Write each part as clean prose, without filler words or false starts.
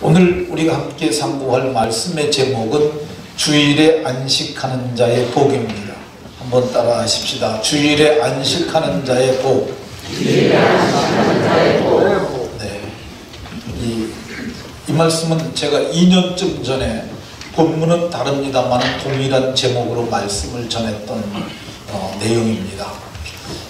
오늘 우리가 함께 상고할 말씀의 제목은 주일에 안식하는 자의 복입니다. 한번 따라 하십시다. 주일에 안식하는 자의 복. 주일에 안식하는 자의 복. 네. 이 말씀은 제가 2년쯤 전에 본문은 다릅니다만 동일한 제목으로 말씀을 전했던 내용입니다.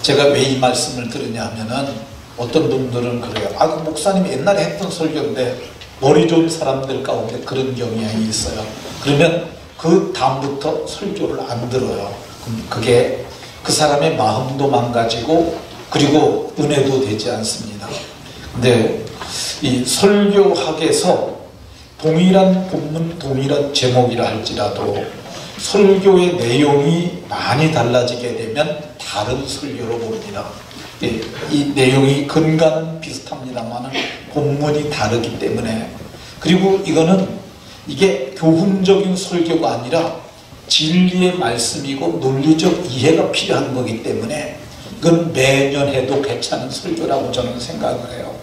제가 왜 이 말씀을 들으냐 하면은 어떤 분들은 그래요. 그 목사님이 옛날에 했던 설교인데 머리 좋은 사람들 가운데 그런 경향이 있어요. 그러면 그 다음부터 설교를 안 들어요. 그게 그 사람의 마음도 망가지고 그리고 은혜도 되지 않습니다. 근데 이 설교학에서 동일한 본문, 동일한 제목이라 할지라도 설교의 내용이 많이 달라지게 되면 다른 설교로 봅니다. 이 내용이 근간은 비슷합니다만 본문이 다르기 때문에, 그리고 이게 교훈적인 설교가 아니라 진리의 말씀이고 논리적 이해가 필요한 거기 때문에 이건 매년 해도 괜찮은 설교라고 저는 생각을 해요.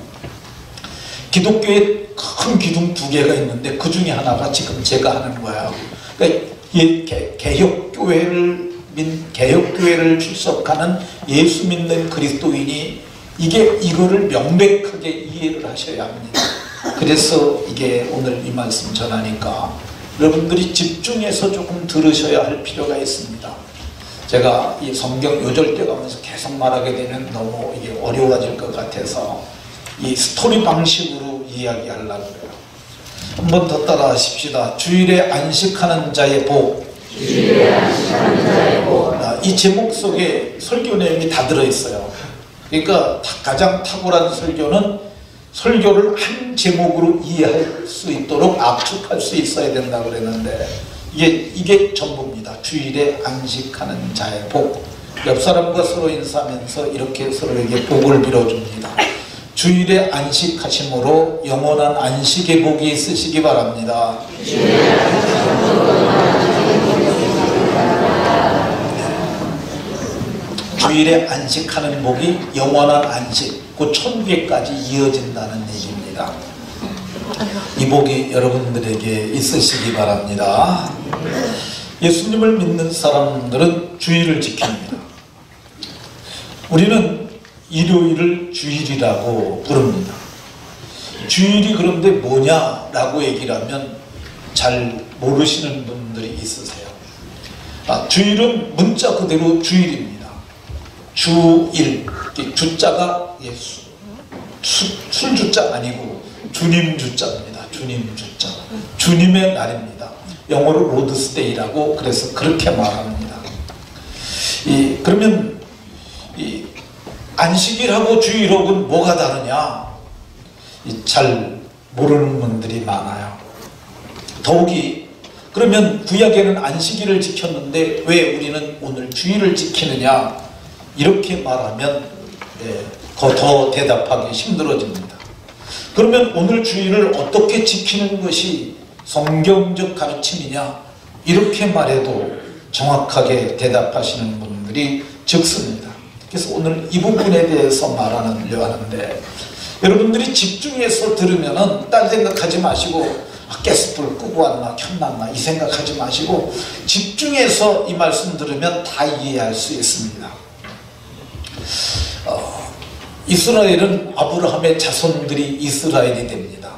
기독교에 큰 기둥 2개가 있는데 그 중에 하나가 지금 제가 하는 거예요. 그러니까 개혁교회를 출석하는 예수 믿는 그리스도인이 이거를 명백하게 이해를 하셔야 합니다. 그래서 이게 오늘 이 말씀 전하니까 여러분들이 집중해서 조금 들으셔야 할 필요가 있습니다. 제가 이 성경 요절대 가면서 계속 말하게 되면 너무 이게 어려워질 것 같아서 이 스토리 방식으로 이야기하려고 해요. 한 번 더 따라 하십시다. 주일에 안식하는 자의 복. 주일에 안식하는 자의 복. 이 제목 속에 설교 내용이 다 들어있어요. 그러니까 가장 탁월한 설교는 설교를 한 제목으로 이해할 수 있도록 압축할 수 있어야 된다고 그랬는데 이게 전부입니다. 주일에 안식하는 자의 복. 옆 사람과 서로 인사하면서 이렇게 서로에게 복을 빌어줍니다. 주일에 안식하심으로 영원한 안식의 복이 있으시기 바랍니다. 주일에 안식하는 복이 영원한 안식, 그 천국에까지 이어진다는 얘기입니다. 이 복이 여러분들에게 있으시기 바랍니다. 예수님을 믿는 사람들은 주일을 지킵니다. 우리는 일요일을 주일이라고 부릅니다. 주일이 그런데 뭐냐라고 얘기를 하면 잘 모르시는 분들이 있으세요. 주일은 문자 그대로 주일입니다. 주일, 주자가 술주자 아니고 주님 주자입니다. 주님 주자, 주님의 날입니다. 영어로 로드스데이라고 그래서 그렇게 말합니다. 그러면 안식일하고 주일하고는 뭐가 다르냐? 잘 모르는 분들이 많아요. 더욱이 그러면 구약에는 안식일을 지켰는데 왜 우리는 오늘 주일을 지키느냐? 이렇게 말하면 더 대답하기 힘들어집니다. 그러면 오늘 주일을 어떻게 지키는 것이 성경적 가르침이냐? 이렇게 말해도 정확하게 대답하시는 분들이 적습니다. 그래서 오늘 이 부분에 대해서 말하려고 하는데, 여러분들이 집중해서 들으면은 딴 생각하지 마시고 가스불 끄고 왔나 켰나 이 생각하지 마시고 집중해서 이 말씀 들으면 다 이해할 수 있습니다. 이스라엘은 아브라함의 자손들이 이스라엘이 됩니다.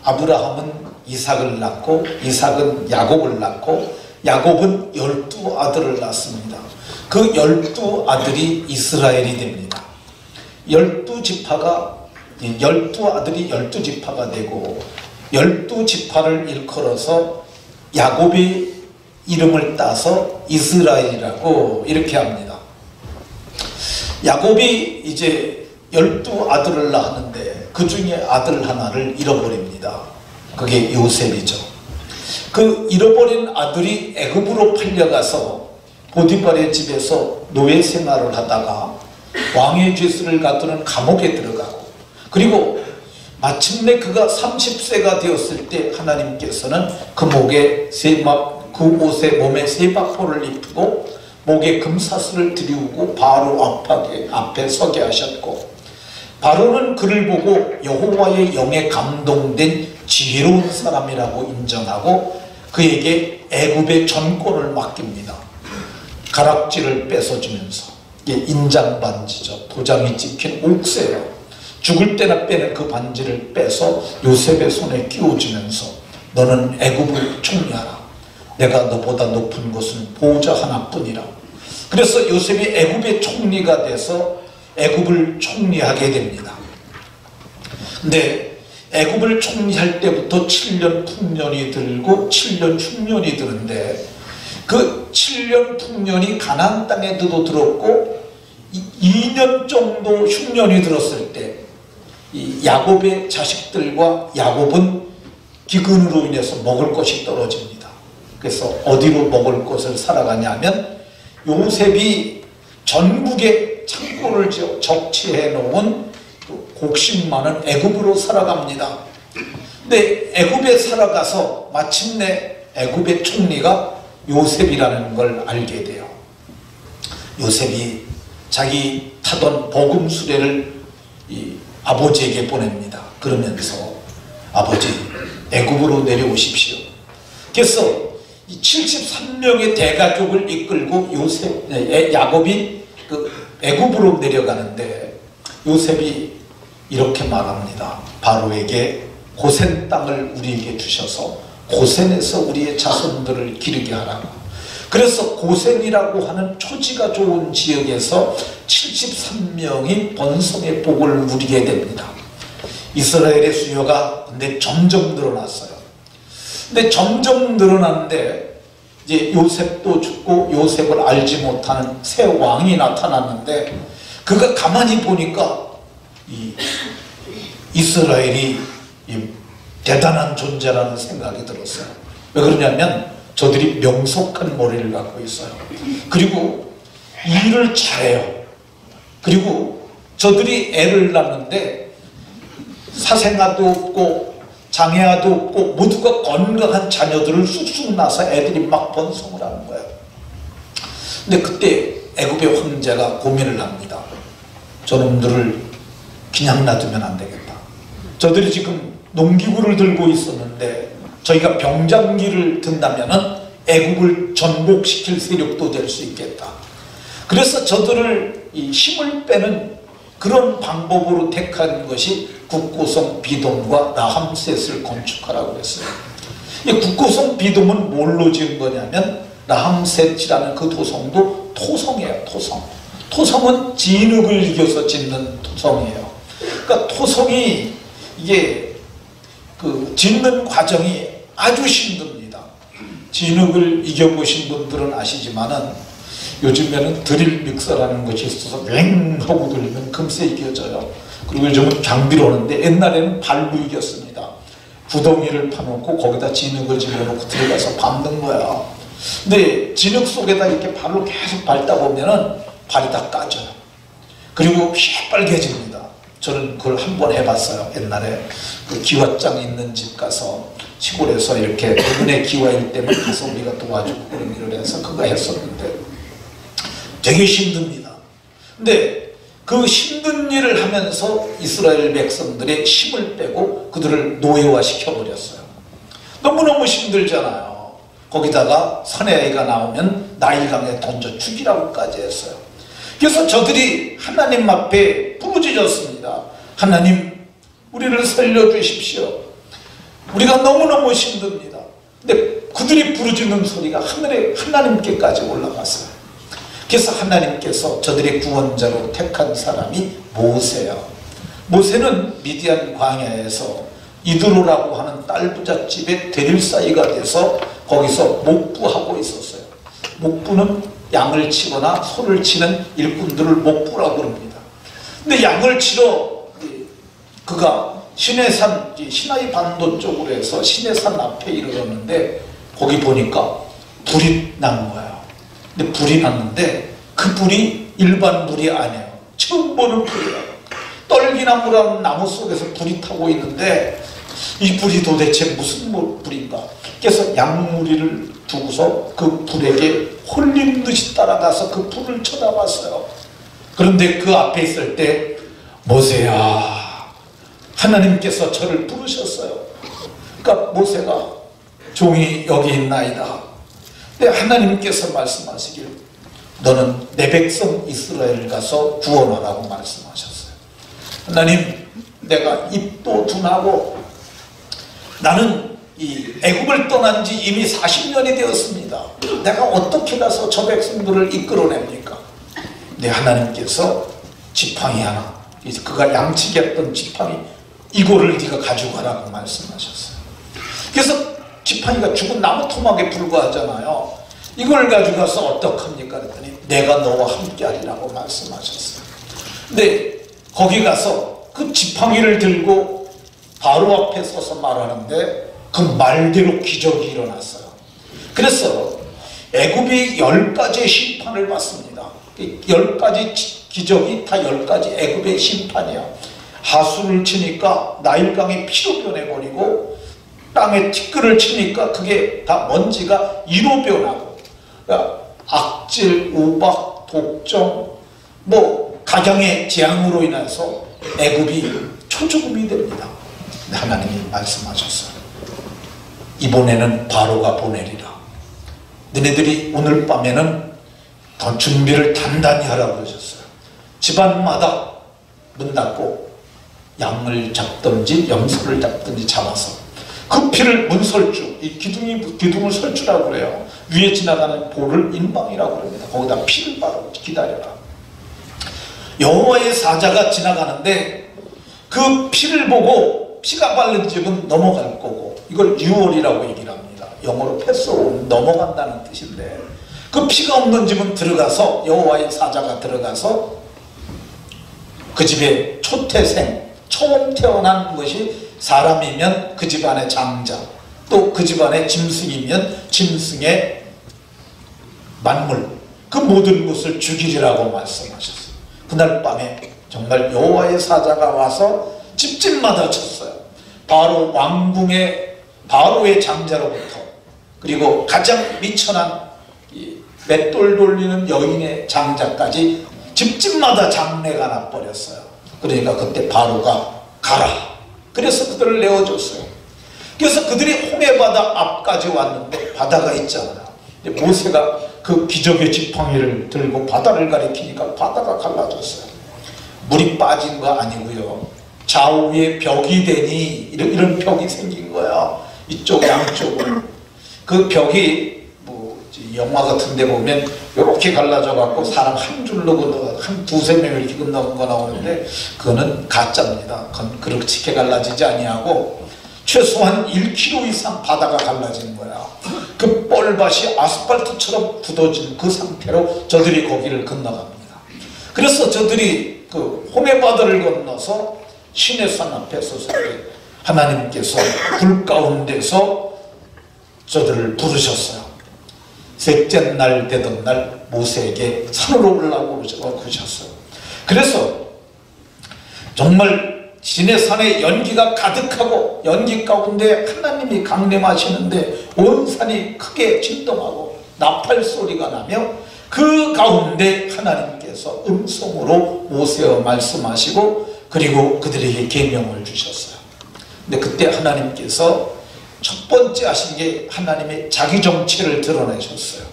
아브라함은 이삭을 낳고 이삭은 야곱을 낳고 야곱은 12아들을 낳습니다. 그 12아들이 이스라엘이 됩니다. 12지파가 12아들이 12지파가 되고 12지파를 일컬어서 야곱의 이름을 따서 이스라엘이라고 이렇게 합니다. 야곱이 이제 12아들을 낳았는데 그 중에 아들 하나를 잃어버립니다. 그게 요셉이죠. 그 잃어버린 아들이 애굽으로 팔려가서 보디발의 집에서 노예 생활을 하다가 왕의 죄수를 갖두는 감옥에 들어가고, 그리고 마침내 그가 30세가 되었을 때 하나님께서는 그 옷에 몸에 세바포를 입히고 목에 금사슬을 들이우고 바로 앞에 서게 하셨고, 바로는 그를 보고 여호와의 영에 감동된 지혜로운 사람이라고 인정하고 그에게 애굽의 전권을 맡깁니다. 가락지를 뺏어주면서, 이게 인장 반지죠. 도장이 찍힌 옥새예요. 죽을 때나 빼는 그 반지를 빼서 요셉의 손에 끼워주면서 너는 애굽을 총리하라. 내가 너보다 높은 것은 보호자 하나뿐이라. 그래서 요셉이 애굽의 총리가 돼서 애굽을 총리하게 됩니다. 근데 애굽을 총리할 때부터 7년 풍년이 들고 7년 흉년이 드는데 그 7년 풍년이 가나안 땅에도 들었고 2년 정도 흉년이 들었을 때 이 야곱의 자식들과 야곱은 기근으로 인해서 먹을 것이 떨어집니다. 그래서 어디로 먹을 것을 살아가냐면 요셉이 전국에 창고를 적치해 놓은 곡식 많은 애굽으로 살아갑니다. 근데 애굽에 살아가서 마침내 애굽의 총리가 요셉이라는 걸 알게 돼요. 요셉이 자기 타던 복음 수레를 이 아버지에게 보냅니다. 그러면서 아버지 애굽으로 내려오십시오. 그래서 이 73명의 대가족을 이끌고 야곱이 그 애굽으로 내려가는데 요셉이 이렇게 말합니다. 바로에게 고센 땅을 우리에게 주셔서 고센에서 우리의 자손들을 기르게 하라. 그래서 고센이라고 하는 초지가 좋은 지역에서 73명이 번성의 복을 누리게 됩니다. 이스라엘의 수요가 근데 점점 늘어났어요. 근데 점점 늘어났는데 이제 요셉도 죽고 요셉을 알지 못하는 새 왕이 나타났는데 그가 가만히 보니까 이스라엘이 대단한 존재라는 생각이 들었어요. 왜 그러냐면 저들이 명석한 머리를 갖고 있어요. 그리고 일을 잘해요. 그리고 저들이 애를 낳는데 사생아도 없고 장애아도 없고 모두가 건강한 자녀들을 쑥쑥 낳아서 애들이 막 번성을 하는 거예요. 근데 그때 애굽의 황제가 고민을 합니다. 저놈들을 그냥 놔두면 안 되겠다. 저들이 지금 농기구를 들고 있었는데 저희가 병장기를 든다면 애국을 전복시킬 세력도 될 수 있겠다. 그래서 저들을 이 힘을 빼는 그런 방법으로 택한 것이 국고성 비돔과 라함셋을 건축하라고 했어요. 이 국고성 비돔은 뭘로 지은 거냐면 라함셋이라는 그 도성도 토성이에요. 토성. 토성은 진흙을 이겨서 짓는 토성이에요. 그러니까 토성이 이게 그 짓는 과정이 아주 힘듭니다. 진흙을 이겨보신 분들은 아시지만은 요즘에는 드릴 믹서라는 것이 있어서 맹 하고 돌리면 금세 이겨져요. 그리고 요즘은 장비로 오는데 옛날에는 발로 이겼습니다. 구덩이를 파놓고 거기다 진흙을 집어넣고 들어가서 밟는 거야. 근데 진흙 속에다 이렇게 발로 계속 밟다 보면은 발이 다 까져요. 그리고 시뻘개집니다. 저는 그걸 한번 해봤어요. 옛날에 그 기와장 있는 집 가서 시골에서 이렇게 부근에 기와일 때는 가서 우리가 도와주고 그런 일을 해서 그거 했었는데 되게 힘듭니다. 근데 그 힘든 일을 하면서 이스라엘 백성들의 힘을 빼고 그들을 노예화 시켜버렸어요. 너무너무 힘들잖아요. 거기다가 사내아이가 나오면 나일강에 던져 죽이라고까지 했어요. 그래서 저들이 하나님 앞에 부르짖었습니다. 하나님, 우리를 살려주십시오. 우리가 너무너무 힘듭니다. 근데 그들이 부르짖는 소리가 하늘에 하나님께까지 올라갔어요. 그래서 하나님께서 저들의 구원자로 택한 사람이 모세야. 모세는 미디안 광야에서 이드로라고 하는 딸부잣집의 대릴사이가 돼서 거기서 목부하고 있었어요. 목부는 양을 치거나 소를 치는 일꾼들을 목부라고 그럽니다. 근데 양을 치러 그가 시내산, 시나이 반도 쪽으로 해서 시내산 앞에 이르렀는데 거기 보니까 불이 난 거예요. 근데 불이 났는데 그 불이 일반 불이 아니에요. 처음 보는 불이에요. 떨기나무라는 나무 속에서 불이 타고 있는데 이 불이 도대체 무슨 불인가. 그래서 양무리를 두고서 그 불에게 홀린 듯이 따라가서 그 불을 쳐다봤어요. 그런데 그 앞에 있을 때 모세야, 하나님께서 저를 부르셨어요. 그러니까 모세가 종이 여기 있나이다. 근데 하나님께서 말씀하시길 너는 내 백성 이스라엘을 가서 구원하라고 말씀하셨어요. 하나님, 내가 입도 둔하고 나는 이 애굽을 떠난 지 이미 40년이 되었습니다. 내가 어떻게 가서 저 백성들을 이끌어냅니까? 근데 하나님께서 지팡이 하나, 그가 양치기했던 지팡이, 이거를 네가 가져가라고 말씀하셨어요. 그래서 지팡이가 죽은 나무 토막에 불과하잖아요. 이걸 가져가서 어떡합니까? 그랬더니 내가 너와 함께 하리라고 말씀하셨어요. 근데 거기 가서 그 지팡이를 들고 바로 앞에 서서 말하는데 그 말대로 기적이 일어났어요. 그래서 애굽이 10가지의 심판을 받습니다. 10가지 기적이 다 10가지 애굽의 심판이야. 하수를 치니까 나일강이 피로 변해버리고, 땅에 티끌을 치니까 그게 다 먼지가 이로 변하고, 그러니까 악질, 우박, 독점, 가정의 재앙으로 인해서 애굽이 초죽음이 됩니다. 하나님이 말씀하셨어요. 이번에는 바로가 보내리라. 너네들이 오늘 밤에는 더 준비를 단단히 하라고 하셨어요. 집안마다 문 닫고 양을 잡든지 염소를 잡든지 잡아서 그 피를 문설주, 이 기둥을 설주라고 그래요. 위에 지나가는 볼을 인방이라고 합니다. 거기다 피를 바르고 기다려라. 여호와의 사자가 지나가는데 그 피를 보고 피가 바른 집은 넘어갈 거고, 이걸 유월이라고 얘기를 합니다. 영어로 패스오브, 넘어간다는 뜻인데, 그 피가 없는 집은 들어가서, 여호와의 사자가 들어가서 그 집의 초태생, 처음 태어난 것이 사람이면 그 집안의 장자, 또 그 집안의 짐승이면 짐승의 만물, 그 모든 것을 죽이리라고 말씀하셨어요. 그날 밤에 정말 여호와의 사자가 와서 집집마다 쳤어요. 바로 왕궁의 바로의 장자로부터, 그리고 가장 미천한 맷돌 돌리는 여인의 장자까지 집집마다 장례가 나버렸어요. 그러니까 그때 바로가 가라. 그래서 그들을 내어줬어요. 그래서 그들이 홍해바다 앞까지 왔는데 바다가 있잖아요. 모세가 그 기적의 지팡이를 들고 바다를 가리키니까 바다가 갈라졌어요. 물이 빠진 거 아니고요. 좌우에 벽이 되니 이런 벽이 생긴 거야. 이쪽 양쪽으로. 그 벽이 영화 같은 데 보면 이렇게 갈라져 갖고 사람 한 줄로 건너, 한 두세 명 이렇게 건너는 거 나오는데 그거는 가짜입니다. 그건 그렇게 갈라지지 아니하고 최소한 1km 이상 바다가 갈라진 거야. 그 뻘밭이 아스팔트처럼 굳어진 그 상태로 저들이 거기를 건너갑니다. 그래서 저들이 그 홍해바다를 건너서 시내산 앞에 섰을 때 하나님께서 불 가운데서 저들을 부르셨어요. 셋째 날 되던 날 모세에게 산으로 올라오고 그러셨어요. 그래서 정말 시내산에 연기가 가득하고 연기 가운데 하나님이 강림하시는데 온 산이 크게 진동하고 나팔 소리가 나며 그 가운데 하나님께서 음성으로 모세와 말씀하시고 그리고 그들에게 계명을 주셨어요. 근데 그때 하나님께서 첫 번째 하신 게 하나님의 자기 정체를 드러내셨어요.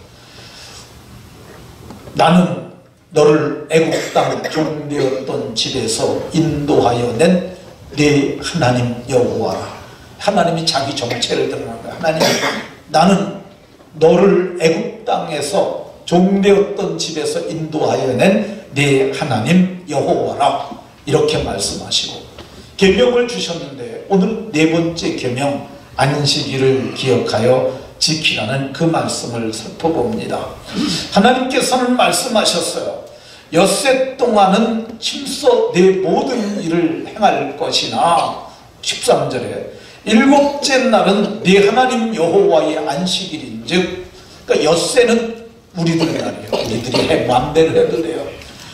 나는 너를 애국 땅 종되었던 집에서 인도하여 낸 네 하나님 여호와라. 하나님이 자기 정체를 드러낸 거야. 하나님, 나는 너를 애국 땅에서 종되었던 집에서 인도하여 낸 네 하나님 여호와라. 이렇게 말씀하시고 계명을 주셨는데 오늘 네 번째 계명, 안식일을 기억하여 지키라는 그 말씀을 살펴봅니다. 하나님께서는 말씀하셨어요. 엿새 동안은 힘써 내 모든 일을 행할 것이나 13절에 일곱째 날은 네 하나님 여호와의 안식일인즉, 그러니까 엿새는 우리들의 날이에요. 우리들이 마음대로 해도 돼요.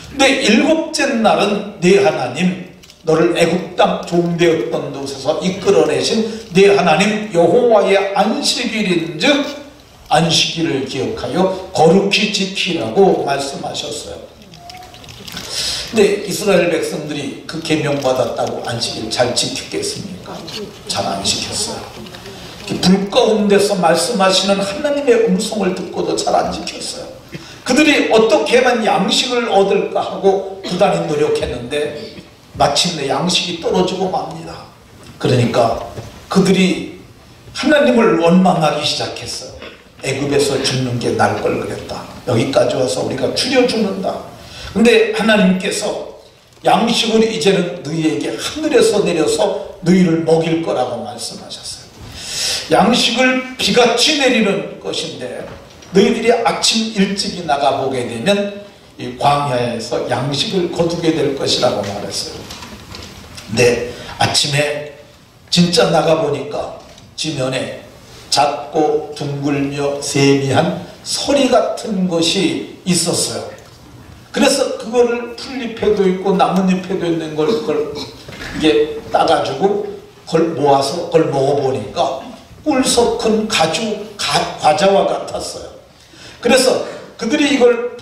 근데 일곱째 날은 네 하나님, 너를 애굽 땅 종되었던 곳에서 이끌어내신 네 하나님 여호와의 안식일인즉 안식일을 기억하여 거룩히 지키라고 말씀하셨어요. 근데 이스라엘 백성들이 그 계명 받았다고 안식일 잘 지켰겠습니까? 잘 안 지켰어요. 불 가운데서 말씀하시는 하나님의 음성을 듣고도 잘 안 지켰어요. 그들이 어떻게 하면 양식을 얻을까 하고 부단히 노력했는데 마침내 양식이 떨어지고 맙니다. 그러니까 그들이 하나님을 원망하기 시작했어요. 애굽에서 죽는 게 나을 걸 그랬다. 여기까지 와서 우리가 죽여 죽는다. 근데 하나님께서 양식을 이제는 너희에게 하늘에서 내려서 너희를 먹일 거라고 말씀하셨어요. 양식을 비같이 내리는 것인데 너희들이 아침 일찍이 나가보게 되면 이 광야에서 양식을 거두게 될 것이라고 말했어요. 근데 아침에 진짜 나가보니까 지면에 작고 둥글며 세미한 서리 같은 것이 있었어요. 그래서 그거를 풀잎에도 있고 나뭇잎에도 있는 걸 그걸 이게 따가지고 그걸 모아서 그걸 먹어보니까 꿀석큰 과자와 같았어요. 그래서 그들이 이걸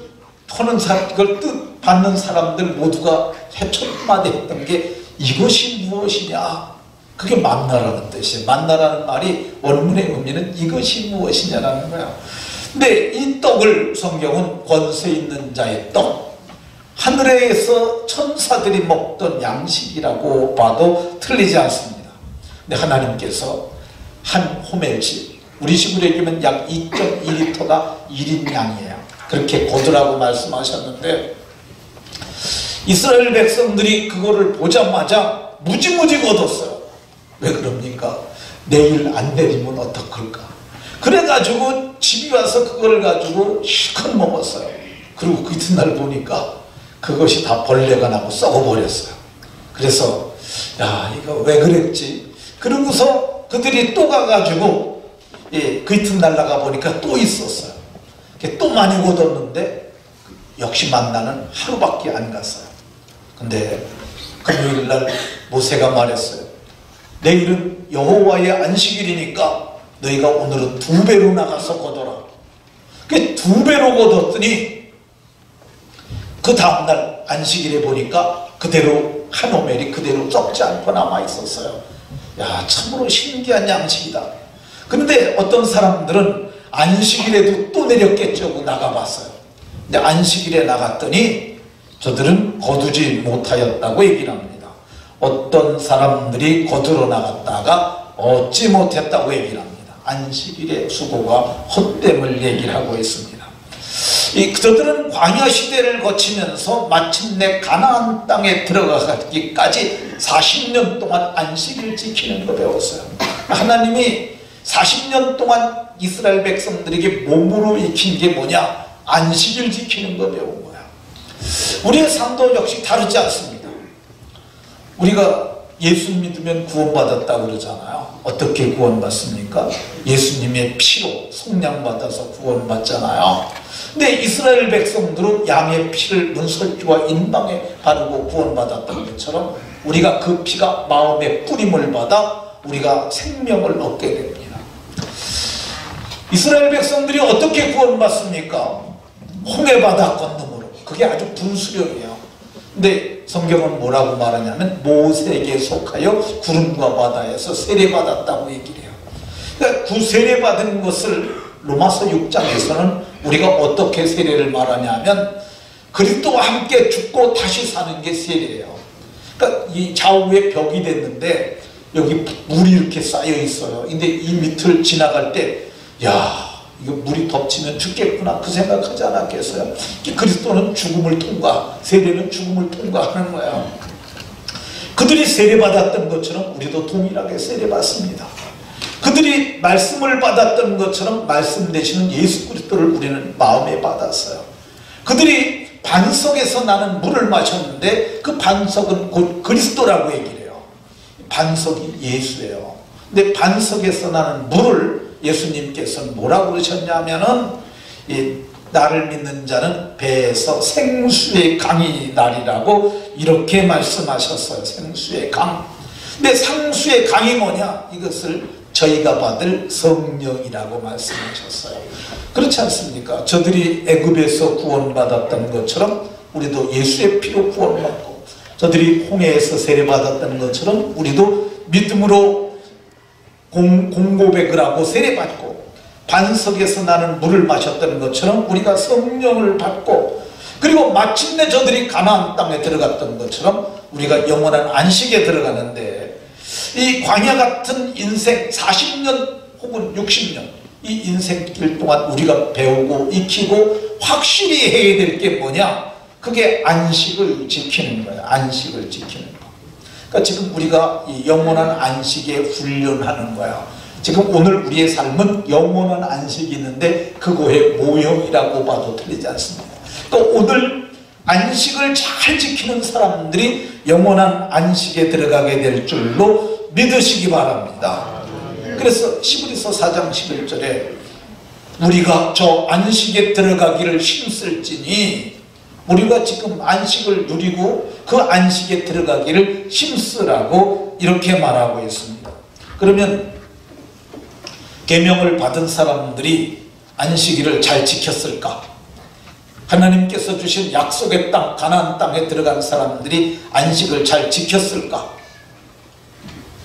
터는 사람, 이걸 받는 사람들 모두가 해초마다 했던 게 이것이 무엇이냐? 그게 만나라는 뜻이에요. 만나라는 말이 원문의 의미는 이것이 무엇이냐라는 거예요. 근데 이 떡을 성경은 권세 있는 자의 떡, 하늘에서 천사들이 먹던 양식이라고 봐도 틀리지 않습니다. 근데 하나님께서 한 호멜씩, 우리 식으로 얘기하면 약 2.2리터가 1인 양이에요. 그렇게 거두라고 말씀하셨는데 이스라엘 백성들이 그거를 보자마자 무지무지 거뒀어요. 왜 그럽니까? 내일 안 내리면 어떡할까? 그래가지고 집에 와서 그걸 가지고 실컷 먹었어요. 그리고 그 이튿날 보니까 그것이 다 벌레가 나고 썩어버렸어요. 그래서 야, 이거 왜 그랬지? 그러고서 그들이 또 가가지고 그 이튿날 나가보니까 또 있었어요. 또 많이 거뒀는데 역시 만나는 하루밖에 안 갔어요. 근데 금요일날 모세가 말했어요. 내일은 여호와의 안식일이니까 너희가 오늘은 2배로 나가서 거둬라. 그 2배로 거뒀더니 그 다음날 안식일에 보니까 그대로 한 오멜이 그대로 썩지 않고 남아있었어요. 야, 참으로 신기한 양식이다. 그런데 어떤 사람들은 안식일에도 또 내렸겠죠 하고 나가봤어요. 근데 안식일에 나갔더니 저들은 거두지 못하였다고 얘기를 합니다. 어떤 사람들이 거두러 나갔다가 얻지 못했다고 얘기를 합니다. 안식일의 수고가 헛됨을 얘기를 하고 있습니다. 저들은 광야 시대를 거치면서 마침내 가나안 땅에 들어가기까지 40년 동안 안식일 지키는 거 배웠어요. 하나님이 40년 동안 이스라엘 백성들에게 몸으로 익힌 게 뭐냐? 안식일 지키는 거 배운 거야. 우리의 삶도 역시 다르지 않습니다. 우리가 예수 믿으면 구원받았다고 그러잖아요. 어떻게 구원받습니까? 예수님의 피로 속량받아서 구원받잖아요. 근데 이스라엘 백성들은 양의 피를 문설주와 인방에 바르고 구원받았던 것처럼 우리가 그 피가 마음에 뿌림을 받아 우리가 생명을 얻게 됩니다. 이스라엘 백성들이 어떻게 구원받습니까? 홍해바다 건너므로. 그게 아주 분수령이에요. 근데 성경은 뭐라고 말하냐면 모세에게 속하여 구름과 바다에서 세례받았다고 얘기를 해요. 그러니까 그 세례받은 것을 로마서 6장에서는 우리가 어떻게 세례를 말하냐면 그리스도와 함께 죽고 다시 사는 게 세례예요. 그러니까 이 좌우에 벽이 됐는데 여기 물이 이렇게 쌓여 있어요. 근데 이 밑을 지나갈 때 야, 이거 물이 덮치면 죽겠구나 그 생각하지 않았겠어요? 그리스도는 죽음을 통과, 세례는 죽음을 통과하는 거예요. 그들이 세례받았던 것처럼 우리도 동일하게 세례받습니다. 그들이 말씀을 받았던 것처럼 말씀 되시는 예수 그리스도를 우리는 마음에 받았어요. 그들이 반석에서 나는 물을 마셨는데 그 반석은 곧 그리스도라고 얘기를 해요. 반석이 예수예요. 근데 반석에서 나는 물을 예수님께서는 뭐라고 그러셨냐면은 나를 믿는 자는 배에서 생수의 강이 나리라고 이렇게 말씀하셨어요. 생수의 강. 근데 생수의 강이 뭐냐? 이것을 저희가 받을 성령이라고 말씀하셨어요. 그렇지 않습니까? 저들이 애굽에서 구원받았던 것처럼 우리도 예수의 피로 구원받고, 저들이 홍해에서 세례받았던 것처럼 우리도 믿음으로 공고백을 하고 세례받고 반석에서 나는 물을 마셨던 것처럼 우리가 성령을 받고, 그리고 마침내 저들이 가나안 땅에 들어갔던 것처럼 우리가 영원한 안식에 들어가는데, 이 광야 같은 인생 40년 혹은 60년 이 인생길 동안 우리가 배우고 익히고 확실히 해야 될 게 뭐냐? 그게 안식을 지키는 거예요. 안식을 지키는 거. 그러니까 지금 우리가 이 영원한 안식에 훈련하는 거야. 지금 오늘 우리의 삶은 영원한 안식이 있는데 그거의 모형이라고 봐도 틀리지 않습니다. 그러니까 오늘 안식을 잘 지키는 사람들이 영원한 안식에 들어가게 될 줄로 믿으시기 바랍니다. 그래서 히브리서 4장 11절에 우리가 저 안식에 들어가기를 힘쓸지니, 우리가 지금 안식을 누리고 그 안식에 들어가기를 힘쓰라고 이렇게 말하고 있습니다. 그러면 계명을 받은 사람들이 안식일을 잘 지켰을까? 하나님께서 주신 약속의 땅 가나안 땅에 들어간 사람들이 안식을 잘 지켰을까?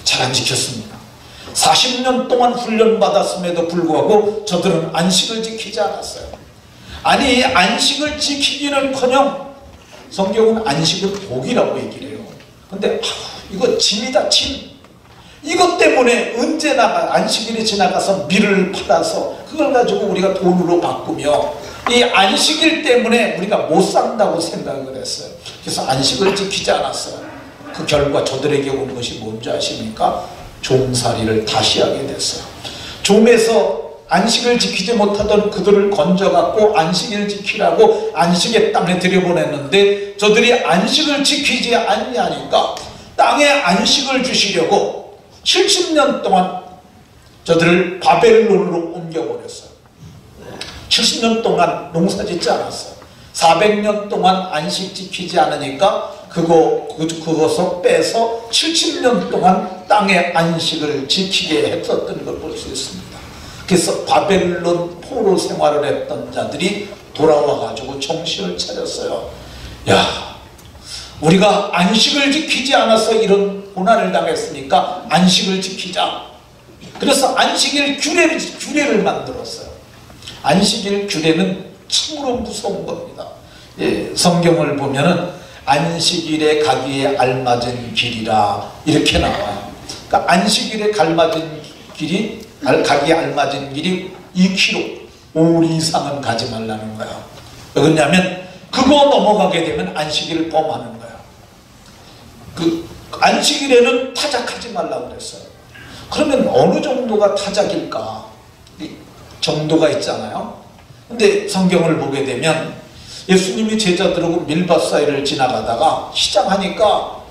잘 안 지켰습니다. 40년 동안 훈련받았음에도 불구하고 저들은 안식을 지키지 않았어요. 아니, 안식을 지키기는커녕 성경은 안식은 복이라고 얘기를 해요. 근데 이거 짐이다, 짐. 이것 때문에 언제나 안식일이 지나가서 밀을 팔아서 그걸 가지고 우리가 돈으로 바꾸며 이 안식일 때문에 우리가 못 산다고 생각을 했어요. 그래서 안식을 지키지 않았어요. 그 결과 저들에게 온 것이 뭔지 아십니까? 종살이를 다시 하게 됐어요. 종에서 안식을 지키지 못하던 그들을 건져갖고 안식일을 지키라고 안식의 땅에 들여보냈는데, 저들이 안식을 지키지 않냐니까 땅에 안식을 주시려고 70년 동안 저들을 바벨론으로 옮겨버렸어요. 70년 동안 농사 짓지 않았어요. 400년 동안 안식 지키지 않으니까 그것을 빼서 70년 동안 땅의 안식을 지키게 했었던 걸 볼 수 있습니다. 그래서 바벨론 포로 생활을 했던 자들이 돌아와가지고 정신을 차렸어요. 야, 우리가 안식을 지키지 않아서 이런 고난을 당했으니까 안식을 지키자. 그래서 안식일 규례를 만들었어요. 안식일 규례는 참으로 무서운 겁니다. 예, 성경을 보면은 안식일에 가기에 알맞은 길이라 이렇게 나와요. 그러니까 안식일에 가기에 알맞은 길이 2km, 5일 이상은 가지 말라는 거야. 왜 그러냐면 그거 넘어가게 되면 안식일을 범하는 거야. 그 안식일에는 타작하지 말라고 그랬어요. 그러면 어느 정도가 타작일까? 정도가 있잖아요. 근데 성경을 보게 되면 예수님이 제자들하고 밀밭 사이를 지나가다가 시장하니까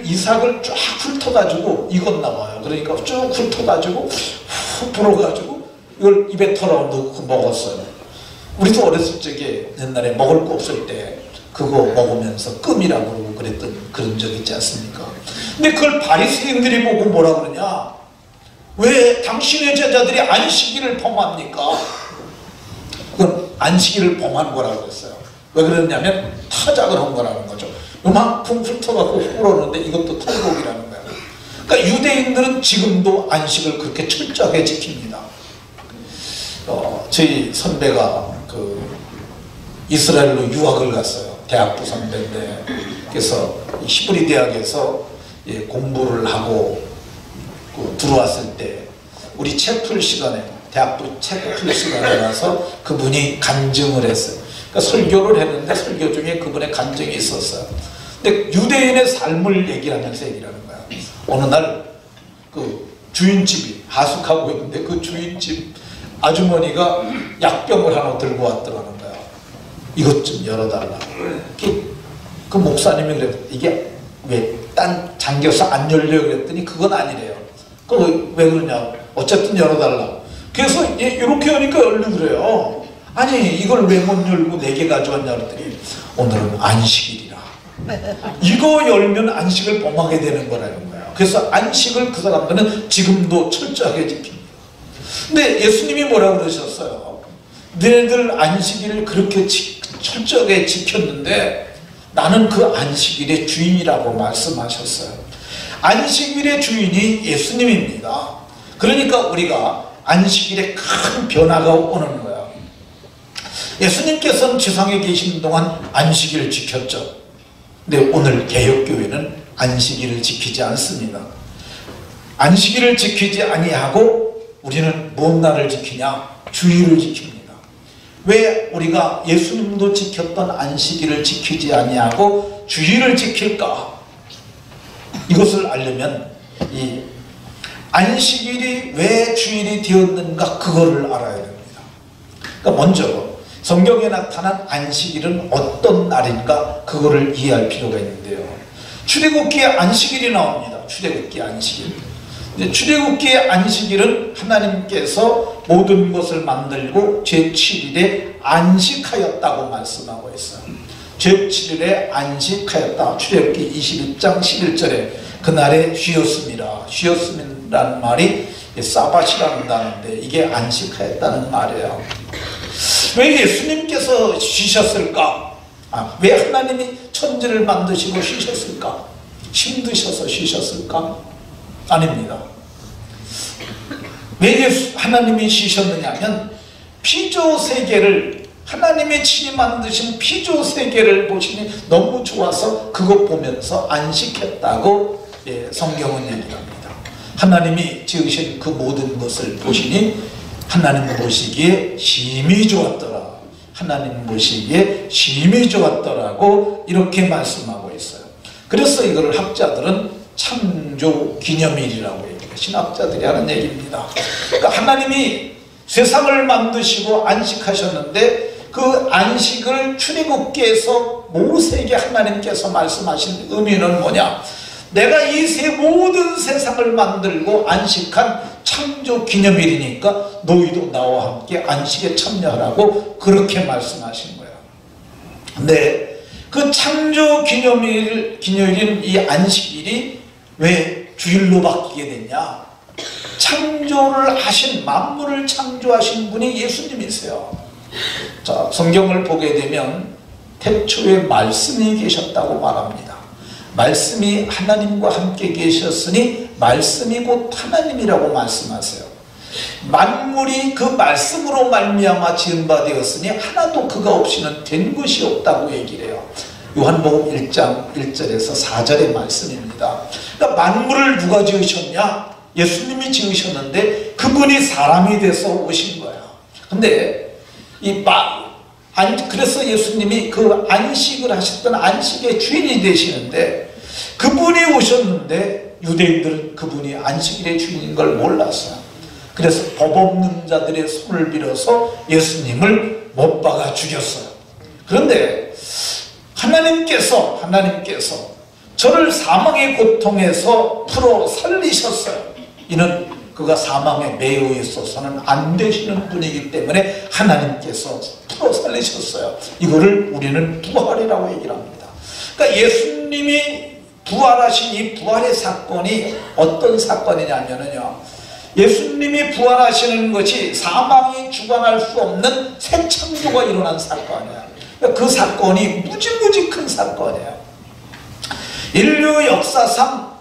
이삭을 쫙 훑어가지고 이것 나와요. 그러니까 쭉 훑어가지고 훅 불어가지고 이걸 입에 털어 넣고 먹었어요. 우리도 어렸을 적에 옛날에 먹을 거 없을 때 그거 먹으면서 끔이라고 그러고 그랬던 그런 적 있지 않습니까? 근데 그걸 바리새인들이 보고 뭐라 그러냐? 왜 당신의 제자들이 안식일을 범합니까? 그건 안식일을 범한 거라고 했어요. 왜 그랬냐면 타작을 한 거라는 거죠. 요만큼 훑어갖고 풀었는데 이것도 탈곡이라는 거예요. 그러니까 유대인들은 지금도 안식을 그렇게 철저하게 지킵니다. 저희 선배가 이스라엘로 유학을 갔어요. 대학부 선배인데, 그래서 히브리 대학에서 공부를 하고 들어왔을 때 우리 책 풀 시간에, 대학부 책 풀 시간에 와서 그분이 간증을 했어요. 그러니까 설교를 했는데 설교 중에 그분의 간증이 있었어요. 근데 유대인의 삶을 얘기를 하면서 얘기를 하는 거야. 어느 날 그 주인집이 하숙하고 있는데 그 주인집 아주머니가 약병을 하나 들고 왔더라는 거야. 이것 좀 열어달라. 그 목사님이 그랬더니 이게 왜 잠겨서 안 열려 그랬더니 그건 아니래요. 왜 그러냐? 어쨌든 열어달라. 그래서 이렇게 하니까 열리더래요. 아니 이걸 왜 못 열고 4개 가져왔냐 그랬더니 오늘은 안식일이라. 이거 열면 안식을 범하게 되는 거라는 거야. 그래서 안식을 그 사람들은 지금도 철저하게 지킵니다. 근데 예수님이 뭐라고 그러셨어요? 너희들 안식일을 그렇게 철저하게 지켰는데 나는 그 안식일의 주인이라고 말씀하셨어요. 안식일의 주인이 예수님입니다. 그러니까 우리가 안식일에 큰 변화가 오는 거야. 예수님께서는 지상에 계신 동안 안식일을 지켰죠. 근데 오늘 개혁교회는 안식일을 지키지 않습니다. 안식일을 지키지 아니하고 우리는 뭔 날을 지키냐? 주일을 지킵니다. 왜 우리가 예수님도 지켰던 안식일을 지키지 아니하고 주일을 지킬까? 이것을 알려면 이 안식일이 왜 주일이 되었는가 그거를 알아야 됩니다. 그러니까 먼저 성경에 나타난 안식일은 어떤 날인가 그거를 이해할 필요가 있는데요. 출애굽기에 안식일이 나옵니다. 출애굽기 안식일. 출애굽기의 안식일은 하나님께서 모든 것을 만들고 제7일에 안식하였다고 말씀하고 있어요. 제7일에 안식하였다. 출애굽기 22장 11절에 그날에 쉬었습니다. 쉬었음이라는 말이 사밧이라는 단어인데 이게 안식하였다는 말이에요. 왜 예수님께서 쉬셨을까? 왜 하나님이 천지를 만드시고 쉬셨을까? 힘드셔서 쉬셨을까? 아닙니다. 왜 하나님이 쉬셨느냐 하면 피조세계를 하나님이 친히 만드신 피조세계를 보시니 너무 좋아서 그것 보면서 안식했다고 성경은 얘기합니다. 하나님이 지으신 그 모든 것을 보시니 하나님 보시기에 심히 좋았더라. 하나님 보시기에 심히 좋았더라고 이렇게 말씀하고 있어요. 그래서 이거를 학자들은 창조 기념일이라고 얘기해요. 신학자들이 하는 얘기입니다. 그러니까 하나님이 세상을 만드시고 안식하셨는데 그 안식을 출애굽기에서 모세에게 하나님께서 말씀하신 의미는 뭐냐? 내가 이 모든 세상을 만들고 안식한 창조 기념일이니까 너희도 나와 함께 안식에 참여하라고 그렇게 말씀하신 거예요. 근데 그 창조 기념일인 이 안식일이 왜 주일로 바뀌게 됐냐? 창조를 하신, 만물을 창조하신 분이 예수님이세요. 자, 성경을 보게 되면 태초에 말씀이 계셨다고 말합니다. 말씀이 하나님과 함께 계셨으니 말씀이 곧 하나님이라고 말씀하세요. 만물이 그 말씀으로 말미암아 지은 바 되었으니 하나도 그가 없이는 된 것이 없다고 얘기를 해요. 요한복음 1장 1절에서 4절의 말씀입니다. 그러니까 만물을 누가 지으셨냐? 예수님이 지으셨는데 그분이 사람이 돼서 오신 거야. 근데 그래서 예수님이 그 안식을 하셨던 안식의 주인이 되시는데 그분이 오셨는데 유대인들은 그분이 안식일의 주인인 걸 몰랐어요. 그래서 법 없는 자들의 손을 빌어서 예수님을 못 박아 죽였어요. 그런데 하나님께서 저를 사망의 고통에서 풀어 살리셨어요. 이는 그가 사망에 매여 있어서는 안 되시는 분이기 때문에 하나님께서 풀어 살리셨어요. 이거를 우리는 부활이라고 얘기를 합니다. 그러니까 예수님이 부활하신 이 부활의 사건이 어떤 사건이냐면요, 예수님이 부활하시는 것이 사망이 주관할 수 없는 새 창조가 일어난 사건이에요. 그 사건이 무지무지 큰 사건이에요. 인류 역사상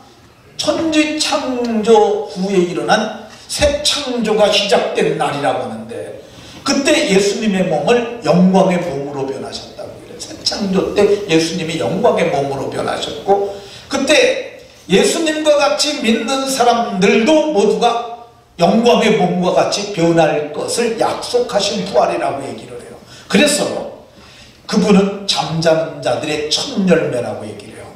천지 창조 후에 일어난 새 창조가 시작된 날이라고 하는데 그때 예수님의 몸을 영광의 몸으로 변하셨다고 그래요. 새 창조 때 예수님이 영광의 몸으로 변하셨고 그때 예수님과 같이 믿는 사람들도 모두가 영광의 몸과 같이 변할 것을 약속하신 부활이라고 얘기를 해요. 그래서 그분은 잠자는 자들의 첫 열매라고 얘기를 해요.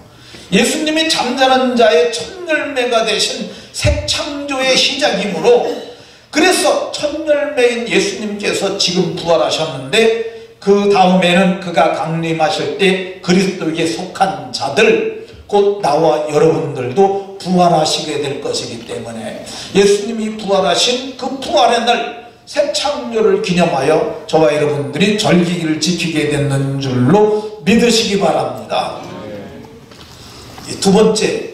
예수님이 잠자는 자의 첫 열매가 되신 새 창조의 시작이므로 그래서 첫 열매인 예수님께서 지금 부활하셨는데 그 다음에는 그가 강림하실 때 그리스도에게 속한 자들 곧 나와 여러분들도 부활하시게 될 것이기 때문에 예수님이 부활하신 그 부활의 날 새 창조를 기념하여 저와 여러분들이 절기를 지키게 되는 줄로 믿으시기 바랍니다. 두 번째,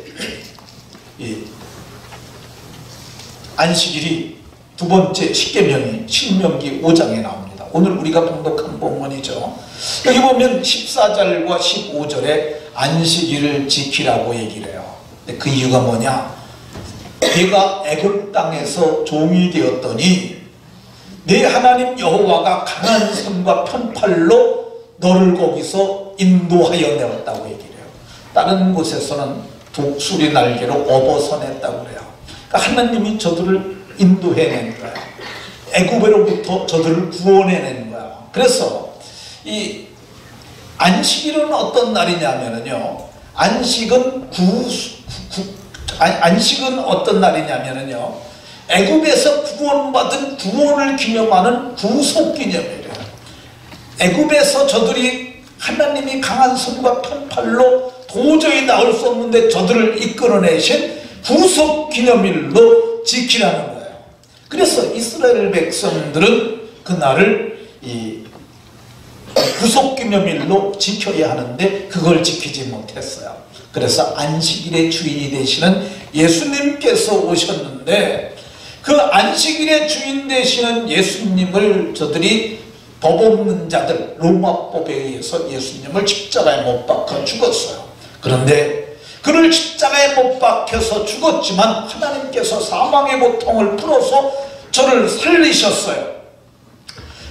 안식일이 두 번째 십계명이 신명기 5장에 나옵니다. 오늘 우리가 봉독한 본문이죠. 여기 보면 14절과 15절에 안식일을 지키라고 얘기를 해요. 그 이유가 뭐냐? 내가 애굽 땅에서 종이 되었더니 내 하나님 여호와가 강한 손과 편팔로 너를 거기서 인도하여 내었다고 얘기를 해요. 다른 곳에서는 독수리 날개로 업어서냈다고 그래요. 그러니까 하나님이 저들을 인도해낸 거야. 애굽으로부터 저들을 구원해낸 거야. 그래서 이 안식일은 어떤 날이냐면요, 안식은 어떤 날이냐면요, 애굽에서 구원받은 구원을 기념하는 구속기념일이에요. 애굽에서 저들이 하나님이 강한 손과 편팔로 도저히 나올 수 없는데 저들을 이끌어내신 구속기념일로 지키라는 거예요. 그래서 이스라엘 백성들은 그날을 이 구속기념일로 지켜야 하는데 그걸 지키지 못했어요. 그래서 안식일의 주인이 되시는 예수님께서 오셨는데 그 안식일의 주인 되시는 예수님을 저들이 법 없는 자들, 로마법에 의해서 예수님을 십자가에 못 박아 죽었어요. 그런데 그를 십자가에 못 박혀서 죽었지만 하나님께서 사망의 고통을 풀어서 저를 살리셨어요.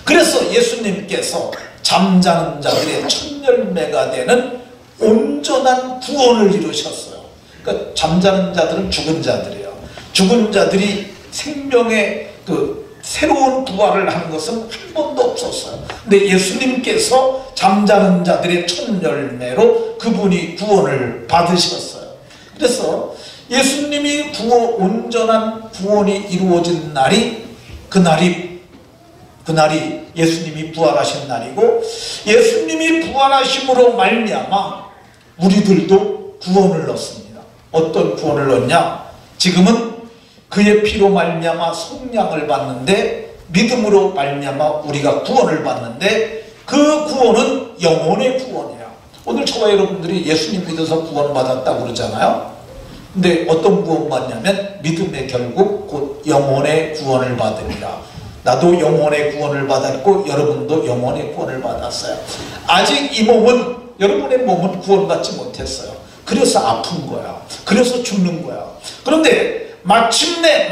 그래서 예수님께서 잠자는 자들의 첫 열매가 되는 온전한 구원을 이루셨어요. 그러니까 잠자는 자들은 죽은 자들이에요. 죽은 자들이 생명의 새로운 부활을 하는 것은 한 번도 없었어요. 근데 예수님께서 잠자는 자들의 첫 열매로 그분이 구원을 받으셨어요. 그래서 예수님이 온전한 구원이 이루어진 날이 그날이 예수님이 부활하신 날이고, 예수님이 부활하심으로 말미암아 우리들도 구원을 얻습니다. 어떤 구원을 얻냐? 지금은 그의 피로 말미암아 속량을 받는데, 믿음으로 말미암아 우리가 구원을 받는데, 그 구원은 영혼의 구원이야. 오늘 저와 여러분들이 예수님 믿어서 구원받았다고 그러잖아요. 근데 어떤 구원 받냐면 믿음의 결국 곧 영혼의 구원을 받습니다. 나도 영혼의 구원을 받았고 여러분도 영혼의 구원을 받았어요. 아직 이 몸은, 여러분의 몸은 구원받지 못했어요. 그래서 아픈 거야. 그래서 죽는 거야. 그런데 마침내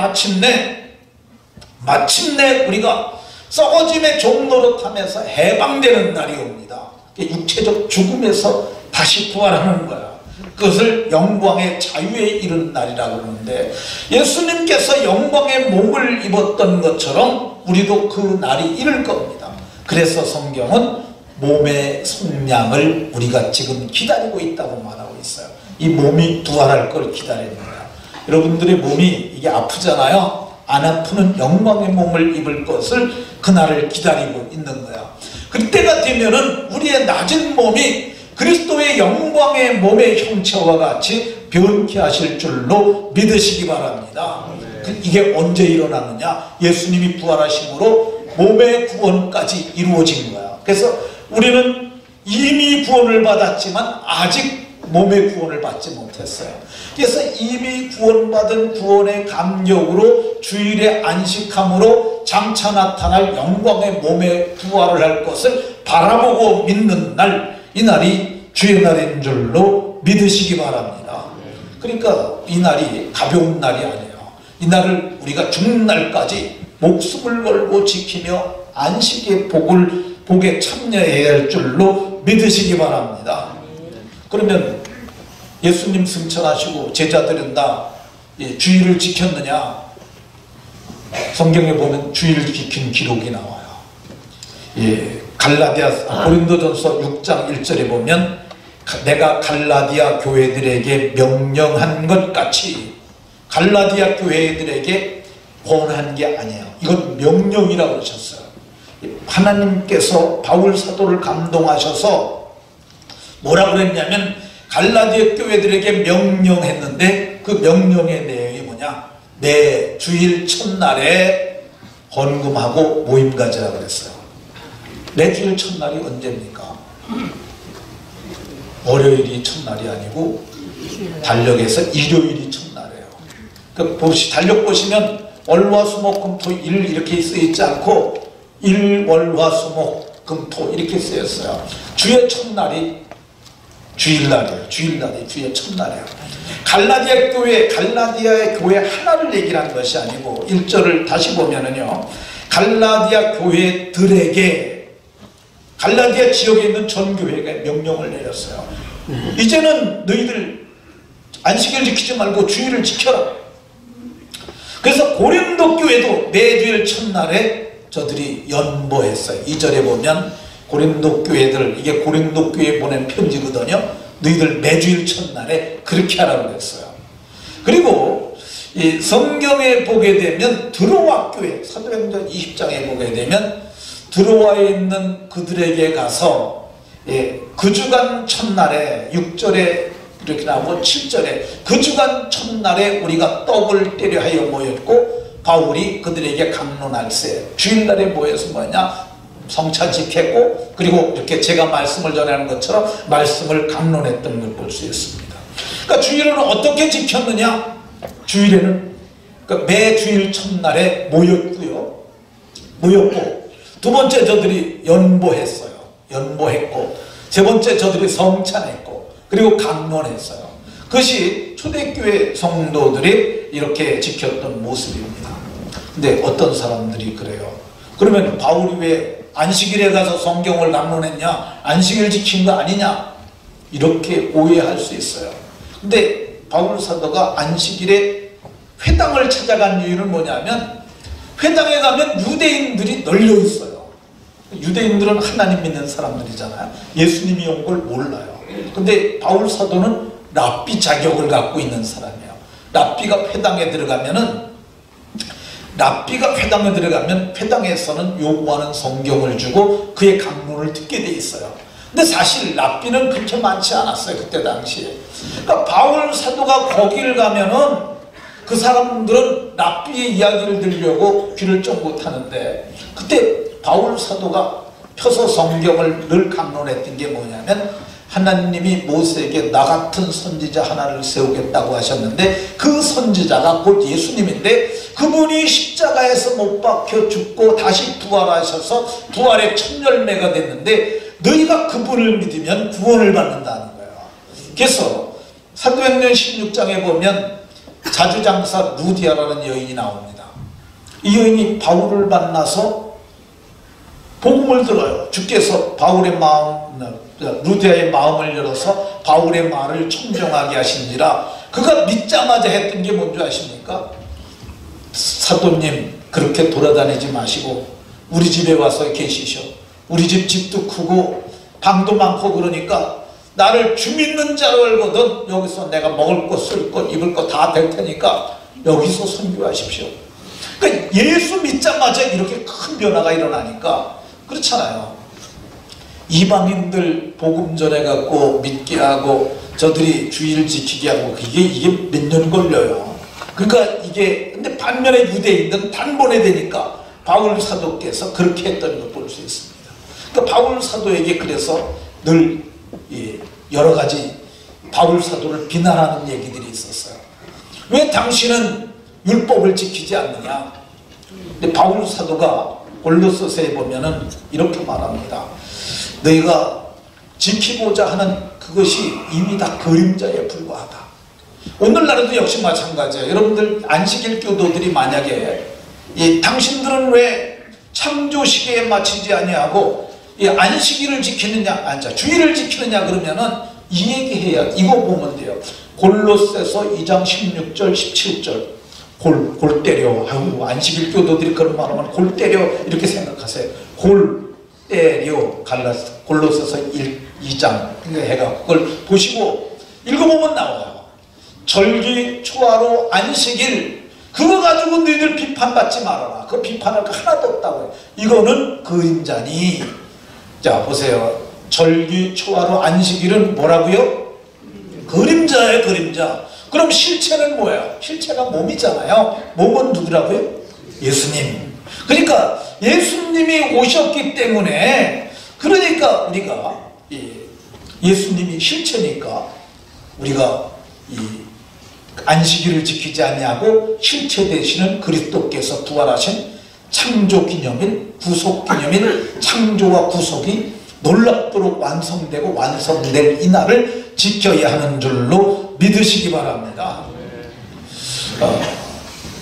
우리가 썩어짐의 종노릇하면서 해방되는 날이 옵니다. 육체적 죽음에서 다시 부활하는 거야. 그것을 영광의 자유에 이른 날이라고 그러는데, 예수님께서 영광의 몸을 입었던 것처럼 우리도 그 날이 이를 겁니다. 그래서 성경은 몸의 속량을 우리가 지금 기다리고 있다고 말하고 있어요. 이 몸이 부활할 걸 기다리는 거야. 여러분들의 몸이 이게 아프잖아요. 안 아프는 영광의 몸을 입을 것을 그날을 기다리고 있는 거야. 그때가 되면은 우리의 낮은 몸이 그리스도의 영광의 몸의 형체와 같이 변케 하실 줄로 믿으시기 바랍니다. 이게 언제 일어나느냐? 예수님이 부활하심으로 몸의 구원까지 이루어진 거야. 그래서 우리는 이미 구원을 받았지만 아직 몸의 구원을 받지 못했어요. 그래서 이미 구원받은 구원의 감격으로 주일에 안식함으로 장차 나타날 영광의 몸에 부활을 할 것을 바라보고 믿는 날, 이 날이 주의 날인 줄로 믿으시기 바랍니다. 그러니까 이 날이 가벼운 날이 아니에요. 이 날을 우리가 죽는 날까지 목숨을 걸고 지키며 안식의 복에 참여해야 할 줄로 믿으시기 바랍니다. 그러면 예수님 승천하시고 제자들은 다 주일을 지켰느냐? 성경에 보면 주일을 지킨 기록이 나와요. 고린도전서 6장 1절에 보면 내가 갈라디아 교회들에게 명령한 것 같이, 갈라디아 교회들에게 권한 게 아니에요. 이건 명령이라고 그러셨어요. 하나님께서 바울 사도를 감동하셔서 뭐라 그랬냐면 갈라디아 교회들에게 명령했는데 그 명령의 내용이 뭐냐? 매 주일 첫날에 헌금하고 모임 가지라 그랬어요. 매 주일 첫날이 언제입니까? 월요일이 첫날이 아니고 달력에서 일요일이 첫날이에요. 그러니까 달력 보시면 월화수목금토일 이렇게 쓰여있지 않고 일월화수목금토 이렇게 쓰였어요. 주의 첫날이 주일날이에요. 주일날이 주의 첫날이에요. 갈라디아의 교회 하나를 얘기하는 것이 아니고 1절을 다시 보면은요, 갈라디아 교회들에게, 갈라디아 지역에 있는 전 교회가 명령을 내렸어요. 이제는 너희들 안식일을 지키지 말고 주일을 지켜라. 그래서 고린도 교회도 매주일 첫날에 저들이 연보했어요. 2절에 보면 고린도 교회들, 이게 고린도 교회에 보낸 편지거든요. 너희들 매주일 첫날에 그렇게 하라고 했어요. 그리고 이 성경에 보게 되면 드로아 교회, 사도행전 20장에 보게 되면 드로아에 있는 그들에게 가서 그 주간 첫날에 6절에 이렇게 나오고 7절에 그 주간 첫날에 우리가 떡을 때려 하여 모였고 바울이 그들에게 강론할세. 주일날에 모여서 뭐냐? 성찬 지켰고, 그리고 이렇게 제가 말씀을 전하는 것처럼 말씀을 강론했던 걸 볼 수 있습니다. 그러니까 주일은 어떻게 지켰느냐? 주일에는 그러니까 매 주일 첫날에 모였고, 두 번째 저들이 연보했어요. 연보했고, 세 번째 저들이 성찬했고, 그리고 강론했어요. 그것이 초대교회 성도들이 이렇게 지켰던 모습입니다. 근데 어떤 사람들이 그래요. 그러면 바울이 왜 안식일에 가서 성경을 강론했냐? 안식일 지킨 거 아니냐? 이렇게 오해할 수 있어요. 근데 바울 사도가 안식일에 회당을 찾아간 이유는 뭐냐면, 회당에 가면 유대인들이 널려 있어요. 유대인들은 하나님 믿는 사람들이잖아요. 예수님이 온 걸 몰라요. 근데 바울 사도는 랍비 자격을 갖고 있는 사람이에요. 랍비가 회당에 들어가면 회당에서는 요구하는 성경을 주고 그의 강론을 듣게 돼 있어요. 근데 사실 랍비는 그렇게 많지 않았어요, 그때 당시에. 그러니까 바울 사도가 거기를 가면은 그 사람들은 랍비의 이야기를 들으려고 귀를 쫑긋 하는데, 그때 바울 사도가 펴서 성경을 늘 강론했던 게 뭐냐면, 하나님이 모세에게 나 같은 선지자 하나를 세우겠다고 하셨는데 그 선지자가 곧 예수님인데, 그분이 십자가에서 못 박혀 죽고 다시 부활하셔서 부활의 첫 열매가 됐는데 너희가 그분을 믿으면 구원을 받는다는 거예요. 그래서 사도행전 16장에 보면 자주장사 루디아라는 여인이 나옵니다. 이 여인이 바울을 만나서 복음을 들어요. 주께서 바울의 루디아의 마음을 열어서 바울의 말을 청정하게 하시니라. 그가 믿자마자 했던 게 뭔지 아십니까? 사도님, 그렇게 돌아다니지 마시고 우리 집에 와서 계시셔. 우리 집도 크고 방도 많고 그러니까 나를 주 믿는 자로 알거든 여기서 내가 먹을 것, 쓸 것, 입을 것 다 될 테니까 여기서 선교하십시오. 그러니까 예수 믿자마자 이렇게 큰 변화가 일어나니까, 그렇잖아요. 이방인들 복음 전해갖고 믿게 하고 저들이 주의를 지키게 하고 이게 몇 년 걸려요. 그러니까 이게, 근데 반면에 유대인들은 단번에 되니까 바울 사도께서 그렇게 했던 걸 볼 수 있습니다. 그러니까 바울 사도에게 그래서 늘 여러 가지 바울 사도를 비난하는 얘기들이 있었어요. 왜 당신은 율법을 지키지 않느냐? 근데 바울 사도가 골로새서에 보면은 이렇게 말합니다. 너희가 지키고자 하는 그것이 이미 다 그림자에 불과하다. 오늘날에도 역시 마찬가지예요. 여러분들 안식일 교도들이 만약에 당신들은 왜 창조시계에 맞추지 아니하고 안식일을 지키느냐, 주일을 지키느냐 그러면은 이 얘기해야, 이거 보면 돼요. 골로새서 2장 16절 17절 골 때려. 아유, 안식일 교도들이 그런 말하면 골 때려 이렇게 생각하세요. 골 때려. 골로새서 2장 해가 그걸 보시고 읽어보면 나와요. 절기, 초하루, 안식일 그거 가지고 너희들 비판받지 말아라. 그 비판할 거 하나도 없다고 해요. 이거는 그림자니. 자 보세요. 절기, 초하루, 안식일은 뭐라고요? 그림자예요, 그림자. 그럼 실체는 뭐야? 실체가 몸이잖아요. 몸은 누구라고요? 예수님. 그러니까 예수님이 오셨기 때문에, 그러니까 우리가 예수님이 실체니까 우리가 안식일을 지키지 않냐고 실체 되시는 그리스도께서 부활하신 창조기념일, 구속기념일, 창조와 구속이 놀랍도록 완성되고 완성될 이 날을 지켜야 하는 줄로 믿으시기 바랍니다.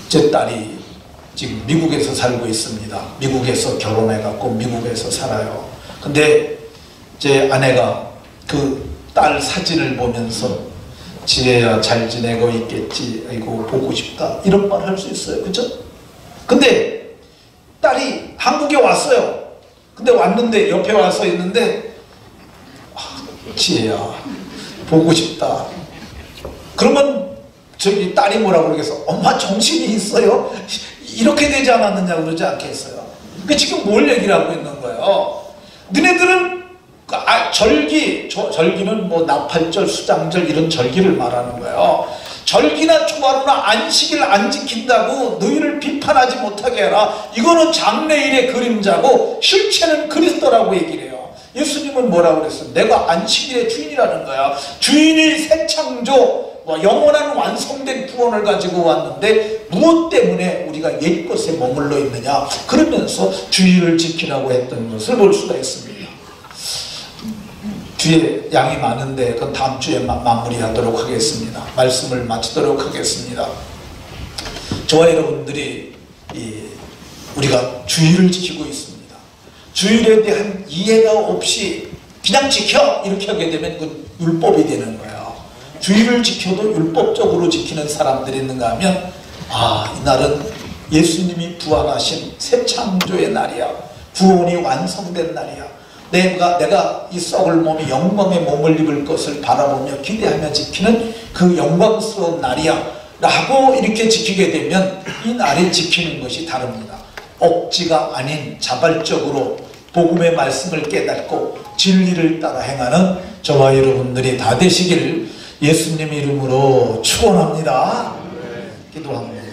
제 딸이 지금 미국에서 살고 있습니다. 미국에서 결혼해갖고 미국에서 살아요. 근데 제 아내가 그 딸 사진을 보면서 지혜야 잘 지내고 있겠지, 아이고 보고 싶다, 이런 말 할 수 있어요. 그죠? 근데 딸이 한국에 왔어요. 근데 왔는데 옆에 와서 있는데 지혜야 보고 싶다. 그러면 저기 딸이 뭐라고 그러겠어? 엄마 정신이 있어요? 이렇게 되지 않았느냐고 그러지 않겠어요? 그 지금 뭘 얘기를 하고 있는 거예요? 너네들은 절기는 뭐 나팔절, 수장절 이런 절기를 말하는 거예요. 절기나 초하루나 안식일 안 지킨다고 너희를 비판하지 못하게 해라. 이거는 장래일의 그림자고 실체는 그리스도라고 얘기를 해요. 예수님은 뭐라고 그랬어요? 내가 안식일의 주인이라는 거야. 주인이 새 창조, 영원한 완성된 구원을 가지고 왔는데 무엇 때문에 우리가 옛것에 머물러 있느냐, 그러면서 주의를 지키라고 했던 것을 볼 수가 있습니다. 뒤에 양이 많은데 그건 다음 주에 마무리하도록 하겠습니다. 말씀을 마치도록 하겠습니다. 저와 여러분들이 우리가 주의를 지키고 있습니다. 주의에 대한 이해가 없이 그냥 지켜 이렇게 하게 되면 그 율법이 되는 거예요. 주의를 지켜도 율법적으로 지키는 사람들이 있는가 하면 이날은 예수님이 부활하신 새 창조의 날이야. 구원이 완성된 날이야. 내가 이 썩을 몸이 영광의 몸을 입을 것을 바라보며 기대하며 지키는 그 영광스러운 날이야 라고 이렇게 지키게 되면 이 날을 지키는 것이 다릅니다. 억지가 아닌 자발적으로 복음의 말씀을 깨닫고 진리를 따라 행하는 저와 여러분들이 다 되시길 예수님 이름으로 축원합니다. 기도합니다.